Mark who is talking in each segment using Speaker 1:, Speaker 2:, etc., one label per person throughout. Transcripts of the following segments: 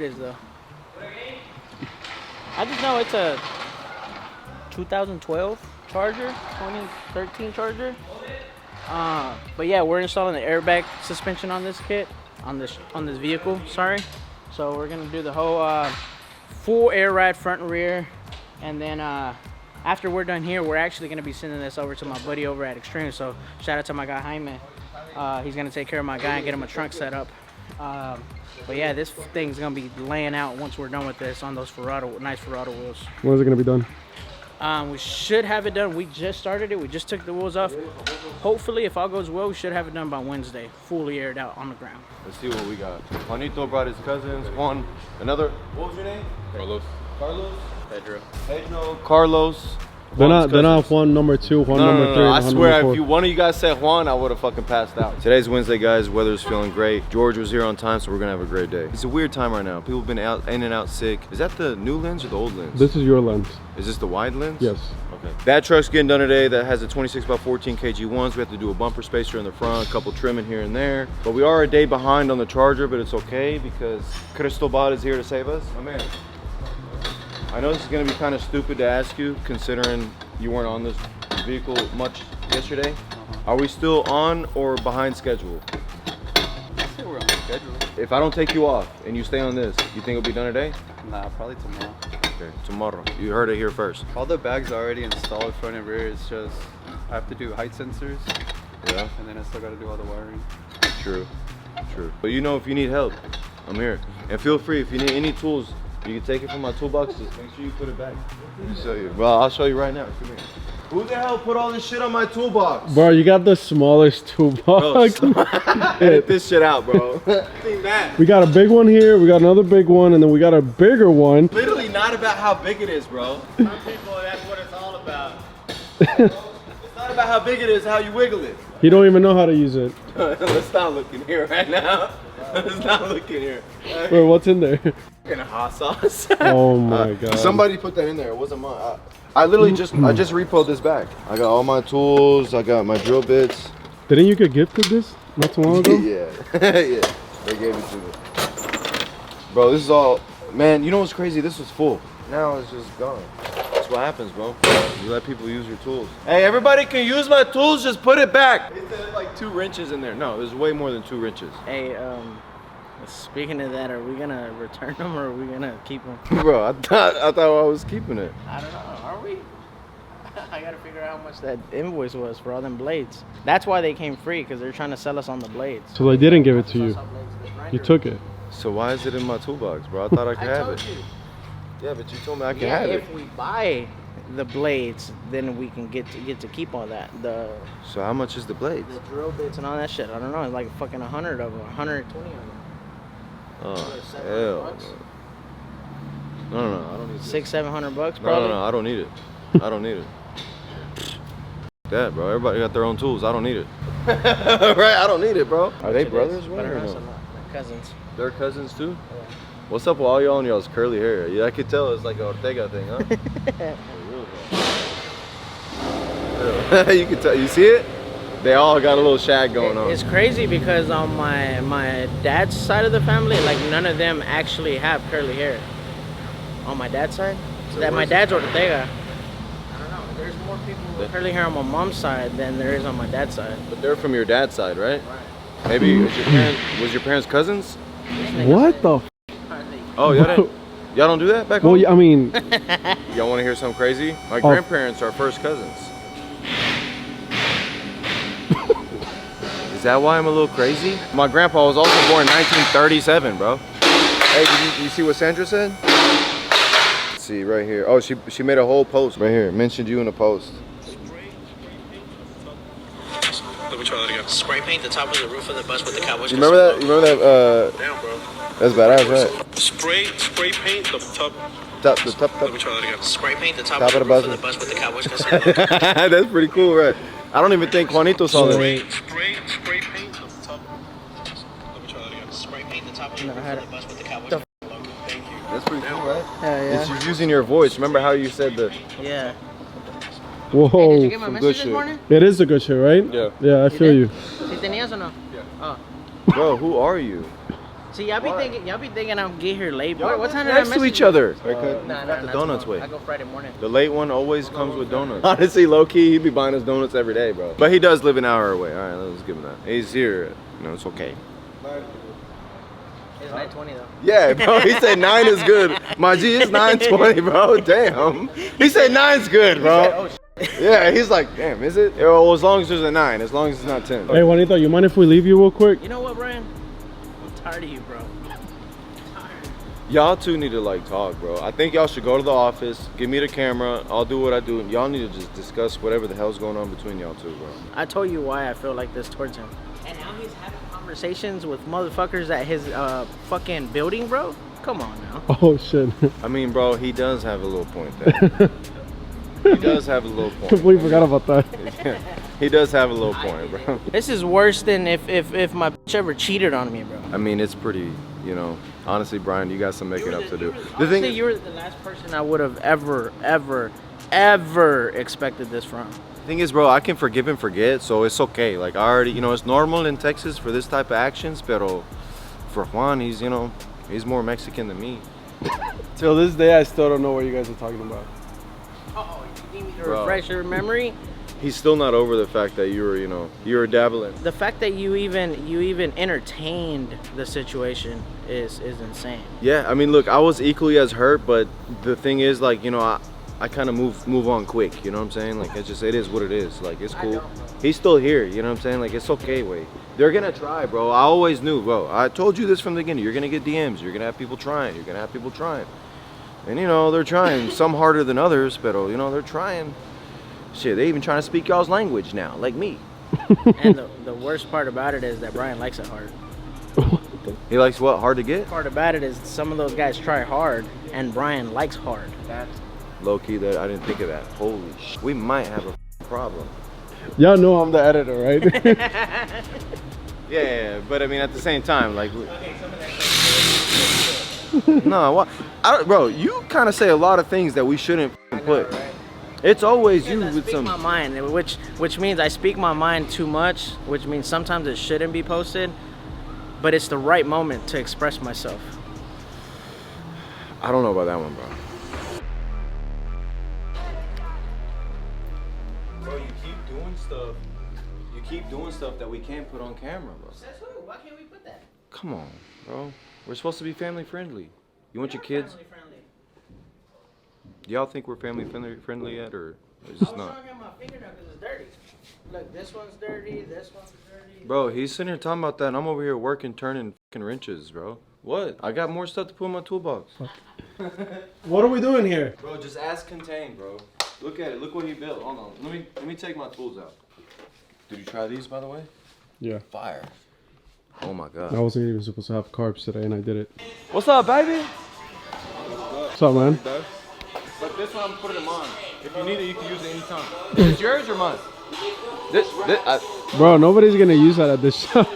Speaker 1: is though. I just know it's a 2012 Charger, 2013 Charger. But yeah, we're installing the airbag suspension on this kit, on this vehicle. Sorry. So we're gonna do the whole full air ride front and rear, and then after we're done here, we're actually gonna be sending this over to my buddy over at Extreme. So shout out to my guy Jaime. He's gonna take care of my guy and get him a trunk set up. But yeah, this thing's gonna be laying out once we're done with this on those nice Ferrado wheels.
Speaker 2: When is it gonna be done?
Speaker 1: We should have it done. We just started it. We just took the wheels off. Hopefully, if all goes well, we should have it done by Wednesday, fully aired out on the ground.
Speaker 3: Let's see what we got. Juanito brought his cousins. Juan, another. What was your name?
Speaker 4: Carlos.
Speaker 3: Carlos.
Speaker 4: Pedro.
Speaker 3: Carlos.
Speaker 2: They're not Juan number 2, Juan number 3.
Speaker 3: I swear, if one of you guys said Juan, I would have fucking passed out. Today's Wednesday, guys. Weather's feeling great. George was here on time, so we're gonna have a great day. It's a weird time right now. People have been out in and out sick. Is that the new lens or the old lens?
Speaker 2: This is your lens.
Speaker 3: Is this the wide lens?
Speaker 2: Yes.
Speaker 3: Okay. That truck's getting done today. That has a 26 by 14 kg ones. We have to do a bumper spacer in the front, a couple trimming here and there. But we are a day behind on the Charger, but it's okay because Cristobal is here to save us. My man. I know this is gonna be kind of stupid to ask you, considering you weren't on this vehicle much yesterday. Are we still on or behind schedule?
Speaker 4: I say we're on schedule.
Speaker 3: If I don't take you off and you stay on this, you think it'll be done today?
Speaker 4: Nah, probably tomorrow.
Speaker 3: Okay, tomorrow. You heard it here first.
Speaker 4: All the bags are already installed front and rear. It's just I have to do height sensors.
Speaker 3: Yeah.
Speaker 4: And then I still got to do all the wiring.
Speaker 3: True. But you know, if you need help, I'm here. And feel free, if you need any tools, you can take it from my toolbox. Just make sure you put it back. Let me show you. Well, I'll show you right now. Come here. Who the hell put all this shit on my toolbox?
Speaker 2: Bro, you got the smallest toolbox.
Speaker 3: Edit this shit out, bro.
Speaker 2: We got a big one here, we got another big one, and then we got a bigger one.
Speaker 3: Literally not about how big it is, bro.
Speaker 1: Some people, that's what it's all about.
Speaker 3: It's not about how big it is, how you wiggle it.
Speaker 2: You don't even know how to use it.
Speaker 3: Let's not look in here right now. Let's not look in here.
Speaker 2: Bro, what's in there?
Speaker 3: In a hot sauce.
Speaker 2: Oh my god.
Speaker 3: Somebody put that in there. It wasn't mine. I literally just repoed this back. I got all my tools. I got my drill bits.
Speaker 2: Didn't you get gifted this not too long ago?
Speaker 3: Yeah. Yeah. They gave it to me. Bro, this is all. Man, you know what's crazy? This was full. Now it's just gone. That's what happens, bro. You let people use your tools. Hey, everybody can use my tools. Just put it back. There's like 2 wrenches in there. No, there's way more than 2 wrenches.
Speaker 1: Hey, speaking of that, are we gonna return them or are we gonna keep them?
Speaker 3: Bro, I thought I was keeping it.
Speaker 1: I don't know. Are we? I gotta figure out how much that invoice was for all them blades. That's why they came free, because they're trying to sell us on the blades.
Speaker 2: So they didn't give it to you. You took it.
Speaker 3: So why is it in my toolbox, bro? I thought I could have it.
Speaker 1: You.
Speaker 3: Yeah, but you told me I can have it.
Speaker 1: If we buy the blades, then we can get to keep all that.
Speaker 3: So how much is the blades?
Speaker 1: The drill bits and all that shit. I don't know. It's like fucking 100 of them, 120 of them.
Speaker 3: Oh hell. No, I don't need it.
Speaker 1: $600-700 probably.
Speaker 3: No, I don't need it. I don't need it. That, bro. Everybody got their own tools. I don't need it. Right? I don't need it, bro. Are they brothers? What
Speaker 1: Better
Speaker 3: or
Speaker 1: not
Speaker 3: no?
Speaker 1: They're cousins.
Speaker 3: They're cousins too?
Speaker 1: Yeah.
Speaker 3: What's up with all y'all and y'all's curly hair? Yeah, I could tell it's like a Ortega thing, huh? You can tell. You see it? They all got a little shag going on.
Speaker 1: It's crazy because on my dad's side of the family, like none of them actually have curly hair. On my dad's side, so my dad's Ortega. I don't know. There's more people with curly hair on my mom's side than there is on my dad's side.
Speaker 3: But they're from your dad's side, right?
Speaker 1: Right.
Speaker 3: Maybe was your parents cousins?
Speaker 2: What the f?
Speaker 3: Oh, y'all don't do that back home?
Speaker 2: Well, I mean,
Speaker 3: y'all want to hear something crazy? My grandparents are first cousins. Is that why I'm a little crazy? My grandpa was also born in 1937, bro. Hey, did you see what Sandra said? Let's see, right here. Oh, she made a whole post right here. Mentioned you in a post.
Speaker 5: Let me try that again. Spray paint the top of the roof of the bus with the Cowboys.
Speaker 3: You remember that? You remember that?
Speaker 5: Damn, bro.
Speaker 3: That's badass, right?
Speaker 5: Spray paint the top.
Speaker 3: Let
Speaker 5: me try that again. Spray paint the top
Speaker 3: of the
Speaker 5: roof of the bus with the Cowboys.
Speaker 3: That's pretty cool, right? I don't even think Juanito saw that.
Speaker 5: Spray paint the top. Let me try that again. Spray paint the top of the roof of the bus with the Cowboys. Thank you.
Speaker 3: That's pretty cool, right?
Speaker 1: Yeah.
Speaker 3: It's just using your voice. Remember how you said the...
Speaker 1: Yeah.
Speaker 2: whoa.
Speaker 1: Hey, did you get my
Speaker 3: Some
Speaker 1: message
Speaker 3: good
Speaker 1: this
Speaker 3: shit.
Speaker 1: morning?
Speaker 2: It is a good shit, right?
Speaker 3: Yeah.
Speaker 2: Yeah, I feel you.
Speaker 1: ¿Sí tenías o no?
Speaker 5: Yeah.
Speaker 1: Oh.
Speaker 3: Bro, who are you?
Speaker 1: See, y'all be thinking I'm get here late, bro.
Speaker 3: Y'all
Speaker 1: What time
Speaker 3: next
Speaker 1: did I
Speaker 3: to each
Speaker 1: you?
Speaker 3: other.
Speaker 1: Nah,
Speaker 3: Got the donuts way.
Speaker 1: I go Friday morning.
Speaker 3: The late one always comes with donuts. Honestly, low key, he'd be buying us donuts every day, bro. But he does live an hour away. All right, let's give him that. He's here. You know, it's okay.
Speaker 1: It's 9:20 though.
Speaker 3: Yeah, bro. He said 9 is good. My G, it's 9:20, bro. Damn. He said 9's good, bro. Yeah, he's like, damn, is it? Yeah, well, as long as there's a 9, as long as it's not 10.
Speaker 2: Hey, Juanito, you mind if we leave you real quick?
Speaker 1: You know what, Brian? I'm tired of you, bro.
Speaker 3: Y'all two need to like talk, bro. I think y'all should go to the office, give me the camera, I'll do what I do, and y'all need to just discuss whatever the hell's going on between y'all two, bro.
Speaker 1: I told you why I feel like this towards him. And now he's having conversations with motherfuckers at his fucking building, bro. Come on now.
Speaker 2: Oh shit.
Speaker 3: I mean, bro, he does have a little point there. He does have a little point.
Speaker 2: Completely forgot about that.
Speaker 3: He does have a little point, bro.
Speaker 1: This is worse than if my bitch ever cheated on me, bro.
Speaker 3: I mean, it's pretty, you know, honestly, Brian, you got some making up to do. The
Speaker 1: Honestly,
Speaker 3: thing
Speaker 1: you were the last person I would have ever expected this from.
Speaker 3: thing is, bro, I can forgive and forget, so it's okay. Like, I already, you know, it's normal in Texas for this type of actions, pero for Juan, he's, you know, he's more Mexican than me.
Speaker 2: Till this day, I still don't know what you guys are talking about.
Speaker 1: Oh, you need me to
Speaker 3: Bro.
Speaker 1: refresh your memory?
Speaker 3: He's still not over the fact that you were, you know, you were dabbling.
Speaker 1: The fact that you even entertained the situation is insane.
Speaker 3: Yeah, I mean, look, I was equally as hurt, but the thing is, like, you know, I kind of move on quick, you know what I'm saying? Like, it is what it is. Like, it's cool. He's still here, you know what I'm saying? Like, it's okay, wait. They're gonna try, bro. I always knew, bro. I told you this from the beginning. You're gonna get DMs. You're gonna have people trying. You're gonna have people trying. And, you know, they're trying. Some harder than others, but, you know, they're trying. Shit, they even trying to speak y'all's language now, like me.
Speaker 1: And the worst part about it is that Brian likes it hard.
Speaker 3: He likes what? Hard to get?
Speaker 1: The part about it is some of those guys try hard, and Brian likes hard. That's
Speaker 3: Low key, that I didn't think of that. Holy sh! We might have a problem.
Speaker 2: Y'all know I'm the editor, right?
Speaker 3: Yeah, but I mean, at the same time, like, no, what? Bro, you kind of say a lot of things that we shouldn't put. It's always you with
Speaker 1: speak
Speaker 3: some.
Speaker 1: my mind, which means I speak my mind too much, which means sometimes it shouldn't be posted, but it's the right moment to express myself.
Speaker 3: I don't know about that one, bro. Bro, you keep doing stuff. You keep doing stuff that we can't put on camera, bro.
Speaker 1: Says who? Why can't we put that?
Speaker 3: Come on, bro. We're supposed to be family friendly. You want your kids?
Speaker 1: Family friendly.
Speaker 3: Do y'all think we're family friendly yet, or is
Speaker 1: I
Speaker 3: this
Speaker 1: was
Speaker 3: not?
Speaker 1: talking about my fingernail because it's dirty. Look, this one's dirty. This one's dirty.
Speaker 3: Bro, he's sitting here talking about that, and I'm over here working, turning fucking wrenches, bro. What? I got more stuff to put in my toolbox.
Speaker 2: What are we doing here?
Speaker 3: Bro, just ask contain, bro. Look at it. Look what he built. Hold on. Let me take my tools out. Did you try these, by the way?
Speaker 2: Yeah.
Speaker 3: Fire. Oh my god.
Speaker 2: I wasn't even supposed to have carbs today, and I did it.
Speaker 3: What's up, baby?
Speaker 2: What's up, man?
Speaker 3: But this one, I'm putting them on. If you need it, you can use it anytime. Is it yours or mine?
Speaker 2: Bro, nobody's gonna use that at this shop.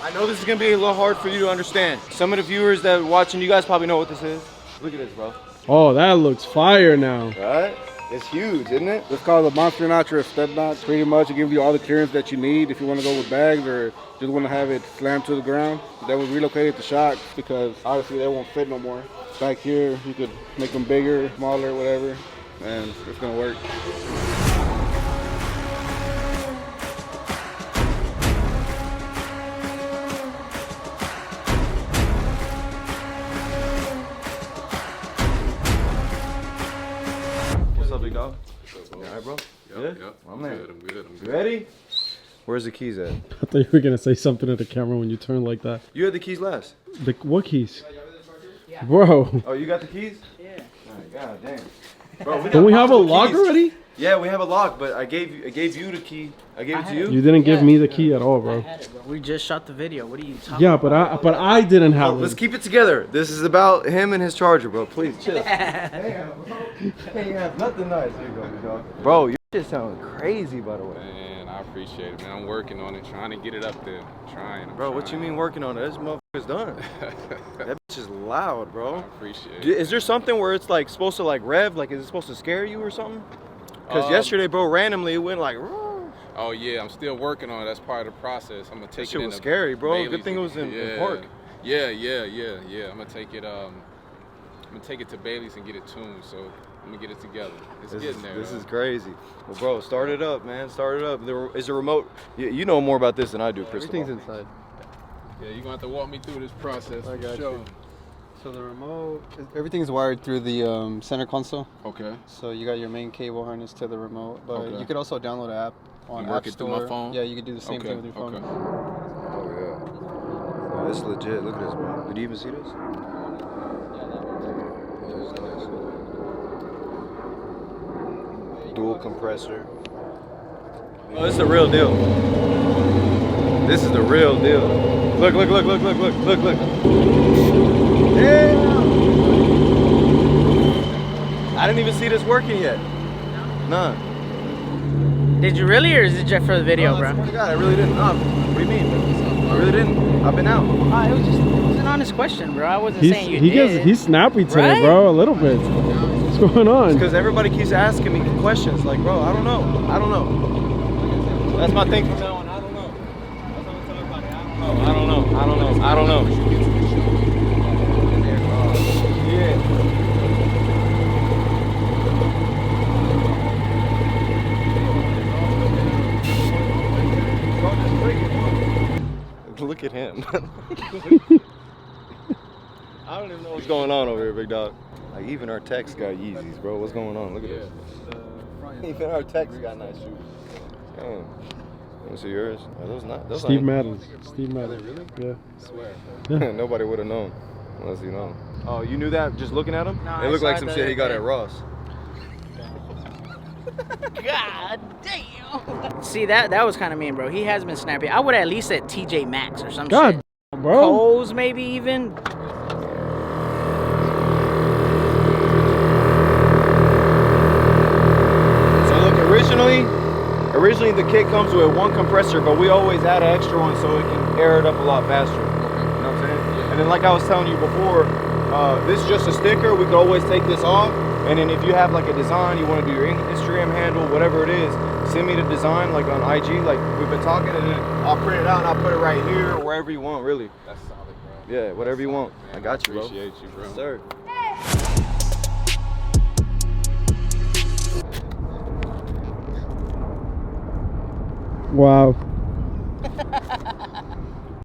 Speaker 3: I know this is gonna be a little hard for you to understand. Some of the viewers that are watching, you guys probably know what this is. Look at this, bro.
Speaker 2: Oh, that looks fire now.
Speaker 3: Right? It's huge, isn't it?
Speaker 6: It's called a monster notch or a step notch. Pretty much it gives you all the clearance that you need if you want to go with bags or just want to have it slammed to the ground. They was relocated to shocks because obviously they won't fit no more. Back here, you could make them bigger, smaller, whatever, and it's gonna work.
Speaker 3: What's up, big dog? You alright, bro? Good?
Speaker 4: Yep.
Speaker 3: I'm there.
Speaker 4: I'm good.
Speaker 3: You ready? Where's the keys at?
Speaker 2: I thought you were gonna say something to the camera when you turn like that.
Speaker 3: You had the keys last.
Speaker 2: What keys? Bro,
Speaker 3: Oh, you got the keys?
Speaker 1: Yeah.
Speaker 3: Alright, god damn. Bro,
Speaker 2: don't we have a
Speaker 3: multiple
Speaker 2: lock
Speaker 3: keys.
Speaker 2: already?
Speaker 3: Yeah, we have a lock, but I gave you the key. I gave it to you.
Speaker 2: You didn't give
Speaker 1: Yeah.
Speaker 2: me the key at all,
Speaker 1: I
Speaker 2: bro.
Speaker 1: had it, bro. We just shot the video. What are you talking
Speaker 2: Yeah,
Speaker 1: about?
Speaker 2: but I didn't
Speaker 3: Oh,
Speaker 2: have
Speaker 3: let's
Speaker 2: it.
Speaker 3: keep it together. This is about him and his charger, bro. Please chill. Damn, bro. Can't have nothing nice. Here you go, big dog. Bro, your shit sound crazy, by the way.
Speaker 4: Man, I appreciate it, man. I'm working on it, trying to get it up there. I'm
Speaker 3: Bro, what you
Speaker 4: trying.
Speaker 3: mean working on it? This motherfucker's done. That bitch is loud,
Speaker 4: I
Speaker 3: bro.
Speaker 4: appreciate it.
Speaker 3: Is there something where it's like supposed to like rev? Like, is it supposed to scare you or something? Because
Speaker 4: Um,
Speaker 3: yesterday, bro, randomly it went like.
Speaker 7: Oh yeah, I'm still working on it. That's part of the process. I'm gonna take
Speaker 3: That
Speaker 7: it.
Speaker 3: shit
Speaker 7: in
Speaker 3: was
Speaker 7: the
Speaker 3: scary, bro.
Speaker 7: Bailey's
Speaker 3: Good thing it was in
Speaker 7: yeah.
Speaker 3: park.
Speaker 7: Yeah. I'm gonna take it. I'm gonna take it to Bailey's and get it tuned. So I'm gonna get it together. It's getting there.
Speaker 3: This
Speaker 7: though.
Speaker 3: is crazy. Well, bro, start it up, man. Start it up. Is a remote? You know more about this than I do, Cristobal.
Speaker 4: Everything's inside.
Speaker 7: Yeah, you're gonna have to walk me through this process.
Speaker 4: I
Speaker 7: for
Speaker 4: got
Speaker 7: sure.
Speaker 4: you. So the remote, everything's wired through the center console.
Speaker 7: Okay.
Speaker 4: So you got your main cable harness to the remote, but
Speaker 7: Okay.
Speaker 4: you could also download an app on
Speaker 7: And work
Speaker 4: App
Speaker 7: it through
Speaker 4: Store.
Speaker 7: my phone?
Speaker 4: Yeah, you could do the same
Speaker 7: Okay,
Speaker 4: thing with your phone.
Speaker 7: okay.
Speaker 3: Oh yeah. Oh, this is legit. Look at this, bro. Did you even see this? Dual compressor. Oh, this is the real deal. This is the real deal. Look. Damn! I didn't even see this working yet. None.
Speaker 1: Did you really, or is it just for the video,
Speaker 3: Oh,
Speaker 1: bro?
Speaker 3: I swear to God, I really didn't. No, what do you mean? I really didn't. I've been out.
Speaker 1: It was an honest question, bro. I wasn't saying you did.
Speaker 2: He's snappy today,
Speaker 1: Right?
Speaker 2: bro. A little bit. What's going on?
Speaker 3: Because everybody keeps asking me questions. Like, bro, I don't know. That's my thing from now on. I don't know. That's what I'm telling everybody. I don't know. Yeah. Look at him. I don't even know what's going on over here, big dog. Like, even our techs got Yeezys, bro. What's going on? Look at this. Even our techs got nice shoes. Damn. Let me see yours. Are those not? Those
Speaker 2: Steve
Speaker 3: ain't-
Speaker 2: Madden. Steve Madden.
Speaker 3: Really?
Speaker 2: Yeah.
Speaker 7: I swear.
Speaker 3: Nobody would have known unless you know. Oh, you knew that just looking at them?
Speaker 1: No,
Speaker 3: They
Speaker 1: I
Speaker 3: look like
Speaker 1: saw
Speaker 3: some
Speaker 1: it the
Speaker 3: shit he got
Speaker 1: other
Speaker 3: at
Speaker 1: day.
Speaker 3: Ross.
Speaker 1: God damn. See, that was kind of mean, bro. He has been snappy. I would at least said TJ Maxx or some
Speaker 2: God,
Speaker 1: shit.
Speaker 2: bro.
Speaker 1: Kohl's maybe even.
Speaker 3: So look, originally the kit comes with one compressor, but we always add an extra one so it can air it up a lot faster. You know what I'm saying? And then like I was telling you before, this is just a sticker. We could always take this off. And then if you have like a design, you want to do your Instagram handle, whatever it is, send me the design like on IG, like we've been talking, and then I'll print it out and I'll put it right here or wherever you want, really.
Speaker 7: That's solid, bro.
Speaker 3: Yeah, whatever you want. I got you, bro.
Speaker 7: Appreciate you, bro.
Speaker 3: Yes, sir.
Speaker 2: Wow.